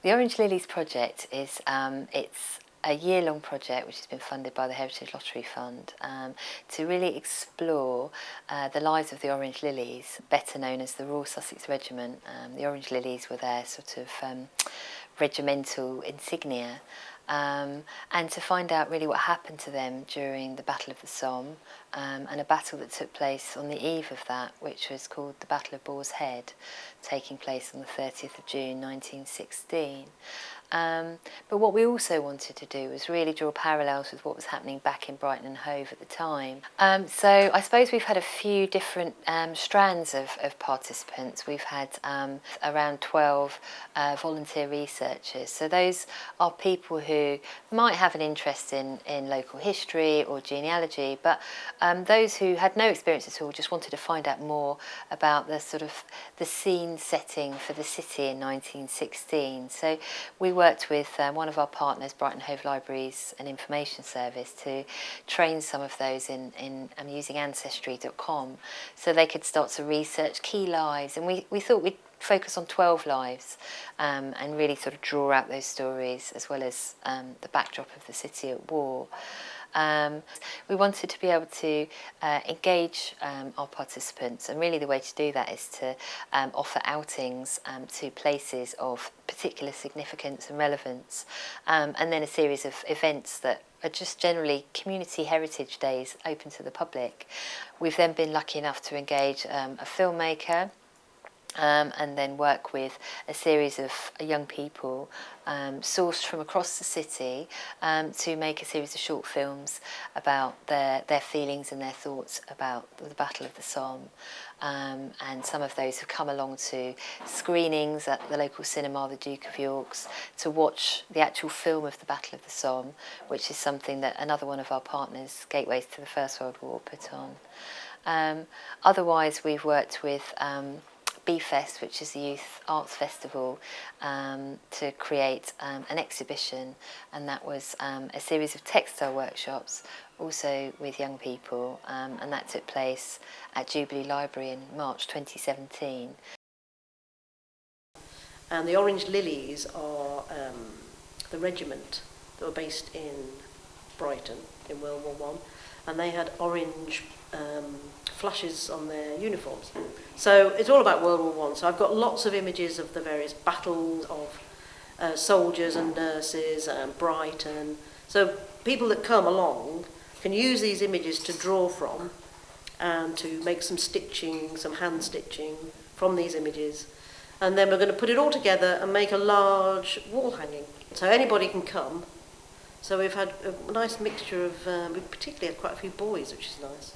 The Orange Lilies project is it's a year-long project which has been funded by the Heritage Lottery Fund to really explore the lives of the Orange Lilies, better known as the Royal Sussex Regiment. The Orange Lilies were their sort of regimental insignia, and to find out really what happened to them during the Battle of the Somme, and a battle that took place on the eve of that, which was called the Battle of Boar's Head, taking place on the 30th of June 1916. But what we also wanted to do was really draw parallels with what was happening back in Brighton and Hove at the time. So I suppose we've had a few different strands of participants. We've had around 12 volunteer researchers. So those are people who might have an interest in local history or genealogy, but those who had no experience at all just wanted to find out more about the sort of the scene setting for the city in 1916. So we worked with one of our partners, Brighton Hove Libraries and Information Service, to train some of those in using ancestry.com so they could start to research key lives. And we thought we'd focus on 12 lives and really sort of draw out those stories as well as the backdrop of the city at war. We wanted to be able to engage our participants, and really the way to do that is to offer outings to places of particular significance and relevance, and then a series of events that are just generally community heritage days open to the public. We've then been lucky enough to engage a filmmaker, and then work with a series of young people sourced from across the city to make a series of short films about their feelings and their thoughts about the Battle of the Somme. And some of those have come along to screenings at the local cinema, the Duke of York's, to watch the actual film of the Battle of the Somme, which is something that another one of our partners, Gateways to the First World War, put on. Otherwise, we've worked with B-Fest, which is the Youth Arts Festival, to create an exhibition, and that was a series of textile workshops, also with young people, and that took place at Jubilee Library in March 2017. And the Orange Lilies are the regiment that were based in Brighton in World War One, and they had orange flashes on their uniforms. So it's all about World War One. So I've got lots of images of the various battles of soldiers and nurses and Brighton. So people that come along can use these images to draw from and to make some stitching, some hand stitching from these images. And then we're going to put it all together and make a large wall hanging. So anybody can come. So we've had a nice mixture of, we particularly had quite a few boys, which is nice.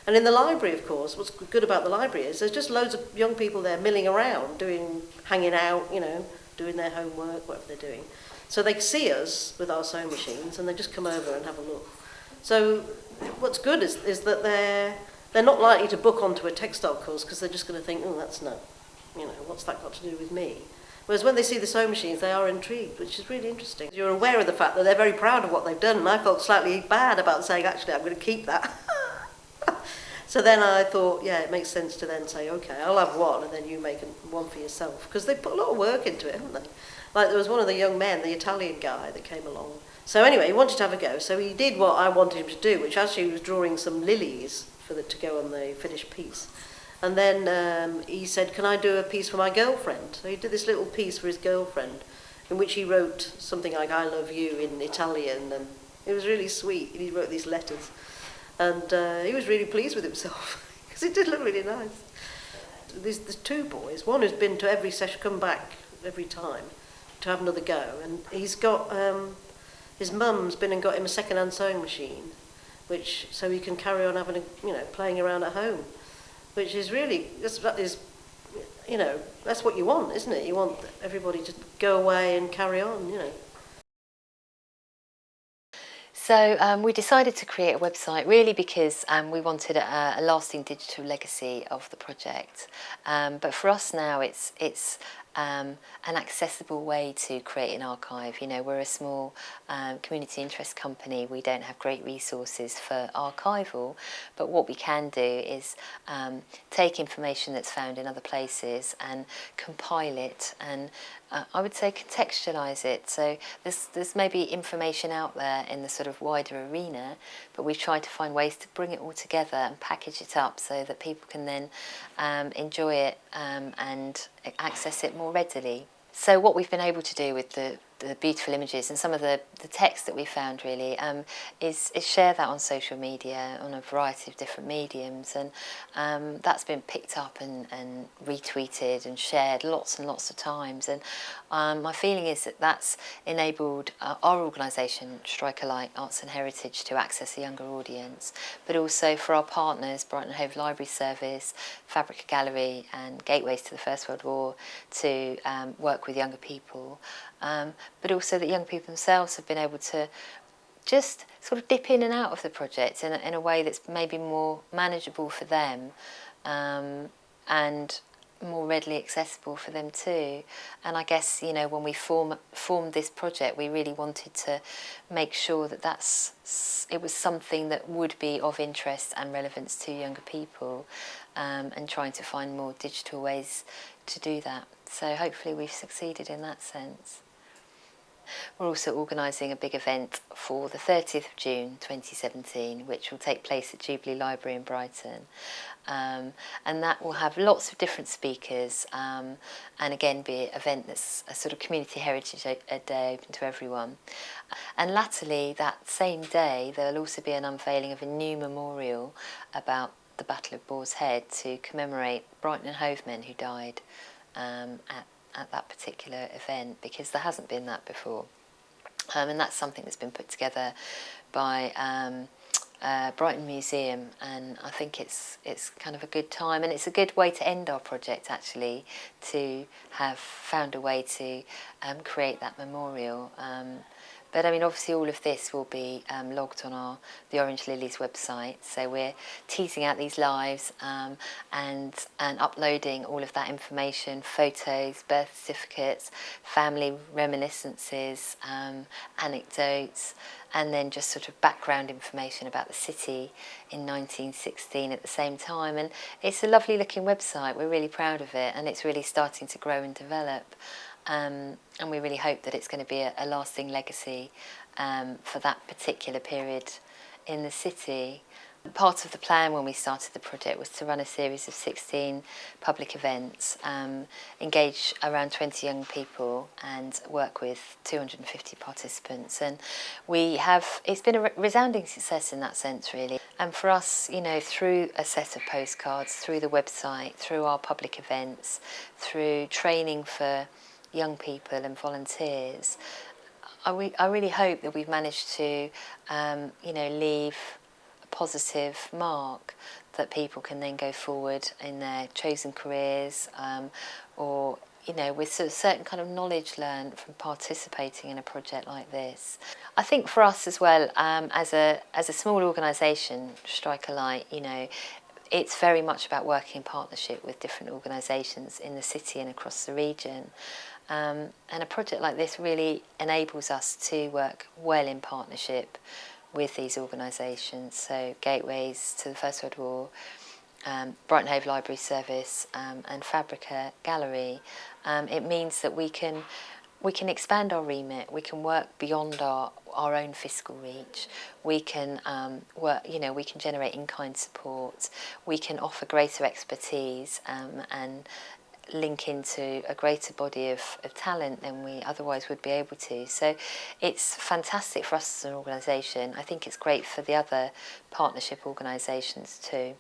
And in the library, of course, what's good about the library is there's just loads of young people there milling around, hanging out, doing their homework, whatever they're doing. So they see us with our sewing machines and they just come over and have a look. So what's good is that they're not likely to book onto a textile course because they're just going to think, oh, that's no, what's that got to do with me? Whereas when they see the sewing machines, they are intrigued, which is really interesting. You're aware of the fact that they're very proud of what they've done, and I felt slightly bad about saying, actually, I'm going to keep that. So then I thought, yeah, it makes sense to then say, okay, I'll have one, and then you make one for yourself. Because they put a lot of work into it, haven't they? Like there was one of the young men, the Italian guy that came along. So anyway, he wanted to have a go. So he did what I wanted him to do, which actually was drawing some lilies to go on the finished piece. And then he said, can I do a piece for my girlfriend? So he did this little piece for his girlfriend, in which he wrote something like, I love you in Italian. And it was really sweet. He wrote these letters. And he was really pleased with himself, because it did look really nice. There's two boys, one who's been to every session, come back every time to have another go. And he's got, his mum's been and got him a second-hand sewing machine, so he can carry on having, playing around at home. Which is really, that's what you want, isn't it? You want everybody to go away and carry on, So we decided to create a website really because we wanted a lasting digital legacy of the project. But for us now, it's an accessible way to create an archive. You know, we're a small community interest company. We don't have great resources for archival, but what we can do is take information that's found in other places and compile it and I would say contextualise it. So there's maybe information out there in the sort of wider arena, but we've tried to find ways to bring it all together and package it up so that people can then enjoy it and access it more readily. So what we've been able to do with the beautiful images and some of the text that we found really is share that on social media on a variety of different mediums, and that's been picked up and retweeted and shared lots and lots of times, and my feeling is that that's enabled our organisation Striker Light Arts and Heritage to access a younger audience, but also for our partners Brighton Hove Library Service, Fabrica Gallery and Gateways to the First World War to work with younger people, but also that young people themselves have been able to just sort of dip in and out of the project in a way that's maybe more manageable for them and more readily accessible for them too. And I guess, you know, when we formed this project, we really wanted to make sure that it was something that would be of interest and relevance to younger people, and trying to find more digital ways to do that. So hopefully we've succeeded in that sense. We're also organising a big event for the 30th of June 2017, which will take place at Jubilee Library in Brighton. And that will have lots of different speakers and again be an event that's a sort of community heritage a day open to everyone. And latterly, that same day, there'll also be an unveiling of a new memorial about the Battle of Boar's Head to commemorate Brighton and Hove men who died at that particular event, because there hasn't been that before. And that's something that's been put together by Brighton Museum, and I think it's kind of a good time, and it's a good way to end our project actually, to have found a way to create that memorial. But I mean, obviously all of this will be logged on the Orange Lilies website. So we're teasing out these lives and uploading all of that information, photos, birth certificates, family reminiscences, anecdotes, and then just sort of background information about the city in 1916 at the same time. And it's a lovely looking website. We're really proud of it, and it's really starting to grow and develop. And we really hope that it's going to be a lasting legacy for that particular period in the city. Part of the plan when we started the project was to run a series of 16 public events, engage around 20 young people and work with 250 participants. And it's been a resounding success in that sense really. And for us, you know, through a set of postcards, through the website, through our public events, through training for young people and volunteers, I really hope that we've managed to, leave a positive mark that people can then go forward in their chosen careers, or, you know, with a certain kind of knowledge learned from participating in a project like this. I think for us as well, as a small organisation, Striker Light, you know, it's very much about working in partnership with different organisations in the city and across the region. And a project like this really enables us to work well in partnership with these organisations. So Gateways to the First World War, Brighton Hove Library Service and Fabrica Gallery. It means that we can expand our remit, we can work beyond our own fiscal reach, we can we can generate in-kind support, we can offer greater expertise and link into a greater body of talent than we otherwise would be able to. So it's fantastic for us as an organisation. I think it's great for the other partnership organisations too.